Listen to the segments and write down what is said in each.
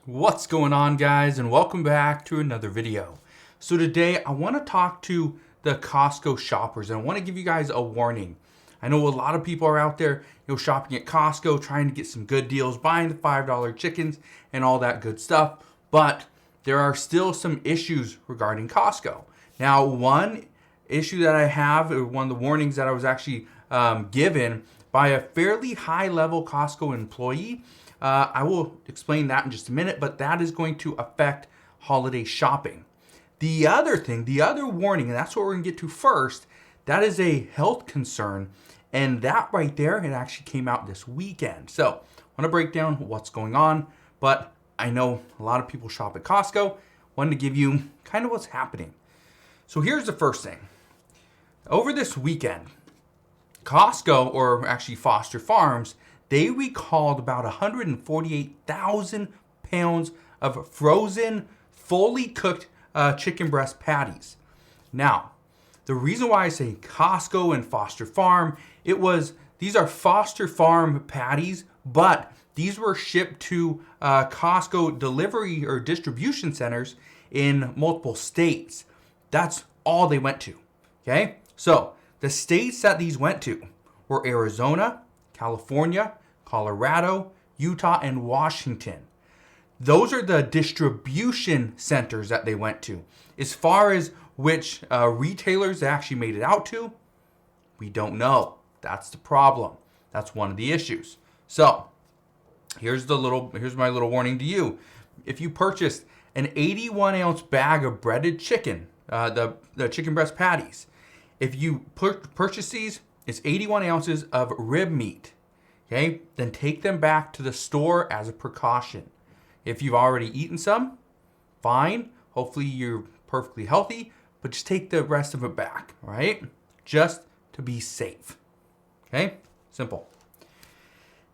What's going on, guys, and welcome back to another video. So today I want to talk to the Costco shoppers, and I want to give you guys a warning. I know a lot of people are out there, shopping at Costco, trying to get some good deals, buying the $5 chickens and all that good stuff, but there are still some issues regarding Costco. Now, one issue that I have, or one of the warnings that I was actually given by a fairly high-level Costco employee. I will explain that in just a minute, but that is going to affect holiday shopping. The other thing, the other warning, and that's what we're going to get to first, that is a health concern, and that right there, it actually came out this weekend. So I want to break down what's going on, but I know a lot of people shop at Costco. Wanted to give you kind of what's happening. So here's the first thing. Over this weekend, Costco, or actually Foster Farms, they recalled about 148,000 pounds of frozen, fully cooked chicken breast patties. Now, the reason why I say Costco and Foster Farm, these are Foster Farm patties, but these were shipped to Costco delivery or distribution centers in multiple states. That's all they went to, okay? So the states that these went to were Arizona, California, Colorado, Utah, and Washington. Those are the distribution centers that they went to. As far as which retailers they actually made it out to, we don't know. That's the problem. That's one of the issues. So here's my little warning to you. If you purchased an 81-ounce bag of breaded chicken, the chicken breast patties, if you purchase these, it's 81 ounces of rib meat. Okay, then take them back to the store as a precaution. If you've already eaten some, fine. Hopefully you're perfectly healthy, but just take the rest of it back, all right? Just to be safe. Okay, simple.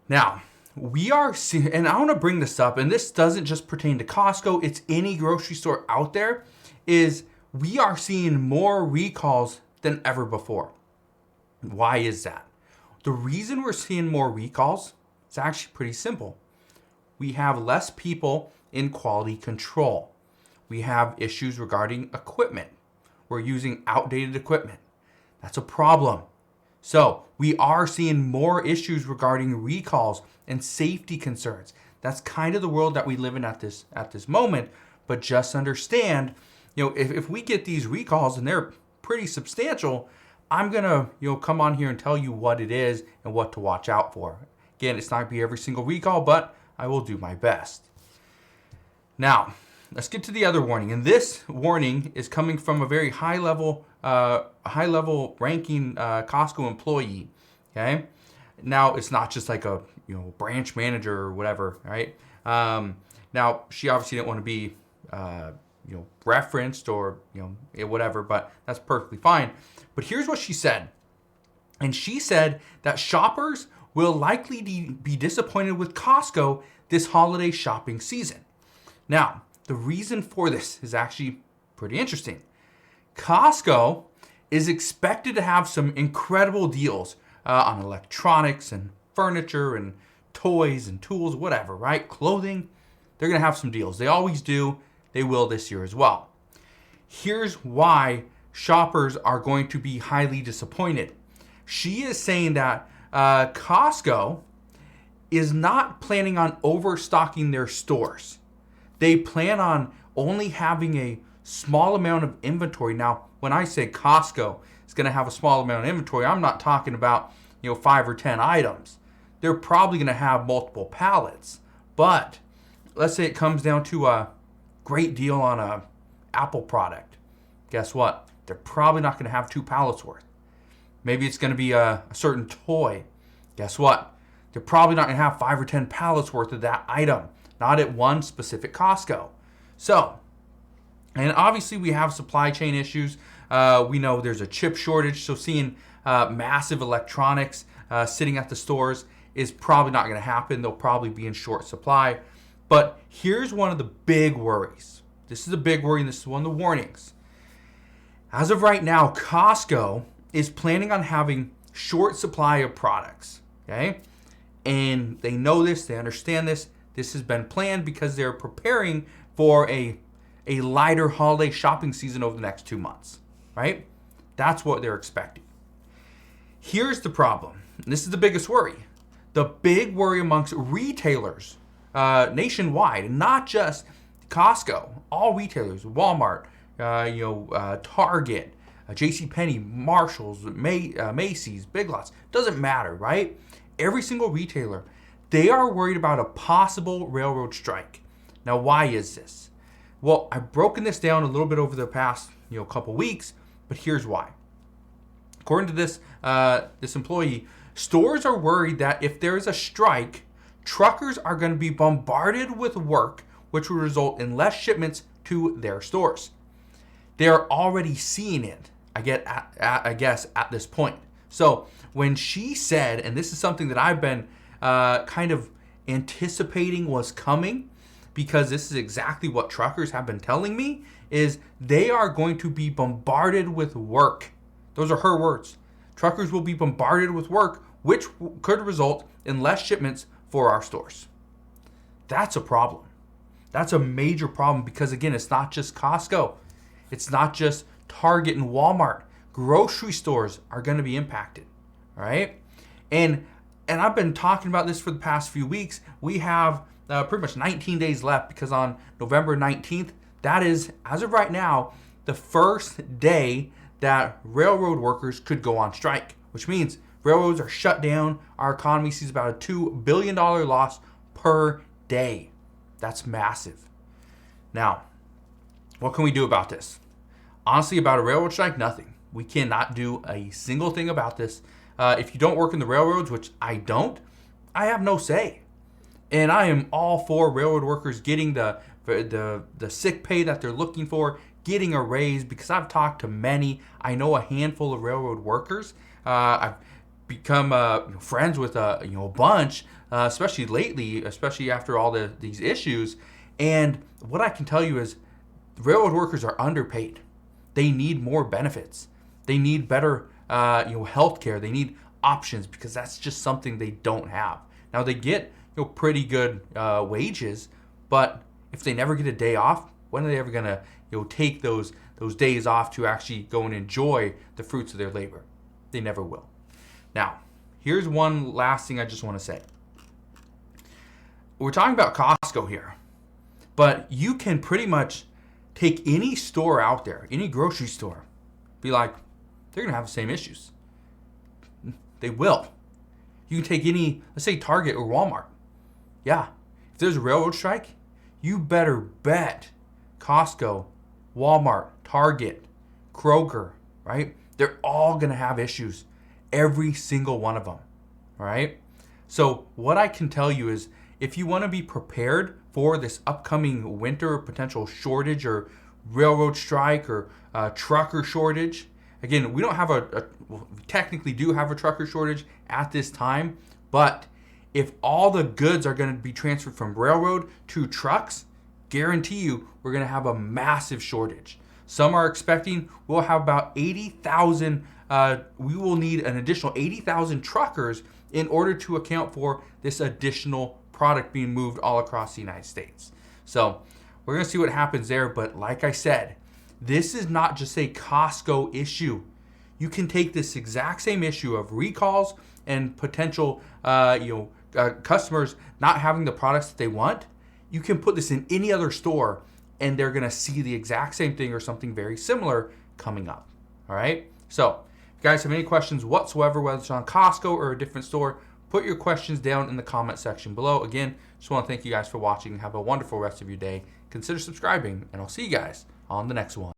Now, we are seeing, and I want to bring this up, and this doesn't just pertain to Costco, it's any grocery store out there, is we are seeing more recalls than ever before. Why is that? The reason we're seeing more recalls is actually pretty simple. We have less people in quality control. We have issues regarding equipment. We're using outdated equipment. That's a problem. So we are seeing more issues regarding recalls and safety concerns. That's kind of the world that we live in at this moment. But just understand, if we get these recalls and they're pretty substantial, I'm going to, come on here and tell you what it is and what to watch out for. Again, it's not going to be every single recall, but I will do my best. Now, let's get to the other warning. And this warning is coming from a very high-level ranking Costco employee, okay? Now, it's not just like a, branch manager or whatever, right? Now, she obviously didn't want to be, referenced or, whatever, but that's perfectly fine. But here's what she said. And she said that shoppers will likely be disappointed with Costco this holiday shopping season. Now, the reason for this is actually pretty interesting. Costco is expected to have some incredible deals on electronics and furniture and toys and tools, whatever, right? Clothing. They're going to have some deals. They always do. They will this year as well. Here's why shoppers are going to be highly disappointed. She is saying that Costco is not planning on overstocking their stores. They plan on only having a small amount of inventory. Now, when I say Costco is going to have a small amount of inventory, I'm not talking about 5 or 10 items. They're probably going to have multiple pallets. But let's say it comes down to a great deal on a Apple product. Guess what? They're probably not going to have 2 pallets worth. Maybe it's going to be a certain toy. Guess what? They're probably not going to have 5 or 10 pallets worth of that item. Not at one specific Costco. So, and obviously we have supply chain issues. We know there's a chip shortage. So seeing massive electronics sitting at the stores is probably not going to happen. They'll probably be in short supply. But here's one of the big worries. This is a big worry, and this is one of the warnings. As of right now, Costco is planning on having short supply of products, okay? And they know this, they understand this this has been planned because they're preparing for a lighter holiday shopping season over the next 2 months, right? That's what they're expecting. Here's the problem. And this is the biggest worry. The big worry amongst retailers nationwide, not just Costco, all retailers, Walmart, Target, JCPenney, Marshalls, Macy's, Big Lots, doesn't matter, right? Every single retailer, they are worried about a possible railroad strike. Now, why is this? Well, I've broken this down a little bit over the past couple weeks, but here's why. According to this employee, stores are worried that if there is a strike, truckers are going to be bombarded with work, which will result in less shipments to their stores. They are already seeing it, I guess, at this point. So when she said, and this is something that I've been kind of anticipating was coming, because this is exactly what truckers have been telling me, is they are going to be bombarded with work. Those are her words. Truckers will be bombarded with work, which could result in less shipments for our stores. That's a problem. That's a major problem because, again, it's not just Costco. It's not just Target and Walmart. Grocery stores are going to be impacted, all right? And I've been talking about this for the past few weeks. We have pretty much 19 days left because on November 19th, that is, as of right now, the first day that railroad workers could go on strike, which means railroads are shut down. Our economy sees about a $2 billion loss per day. That's massive. Now, what can we do about this? Honestly, about a railroad strike, nothing. We cannot do a single thing about this. If you don't work in the railroads, which I don't, I have no say. And I am all for railroad workers getting the sick pay that they're looking for, getting a raise, because I've talked to many. I know a handful of railroad workers. I've become friends with a bunch, especially lately, especially after all these issues. And what I can tell you is railroad workers are underpaid. They need more benefits. They need better health care. They need options because that's just something they don't have. Now they get pretty good wages, but if they never get a day off, when are they ever gonna take those days off to actually go and enjoy the fruits of their labor? They never will. Now, here's one last thing I just want to say. We're talking about Costco here, but you can pretty much take any store out there, any grocery store, be like, they're gonna have the same issues. They will. You can take any, let's say Target or Walmart. Yeah, if there's a railroad strike, you better bet Costco, Walmart, Target, Kroger, right? They're all going to have issues. Every single one of them, all right? So what I can tell you is if you want to be prepared for this upcoming winter potential shortage or railroad strike or trucker shortage, again, we don't have we technically do have a trucker shortage at this time, but if all the goods are going to be transferred from railroad to trucks, guarantee you we're going to have a massive shortage. Some are expecting we'll have about 80,000, we will need an additional 80,000 truckers in order to account for this additional product being moved all across the United States. So we're going to see what happens there. But like I said, this is not just a Costco issue. You can take this exact same issue of recalls and potential customers not having the products that they want. You can put this in any other store and they're going to see the exact same thing or something very similar coming up. All right. So if you guys have any questions whatsoever, whether it's on Costco or a different store, put your questions down in the comment section below. Again, just want to thank you guys for watching. Have a wonderful rest of your day. Consider subscribing and I'll see you guys on the next one.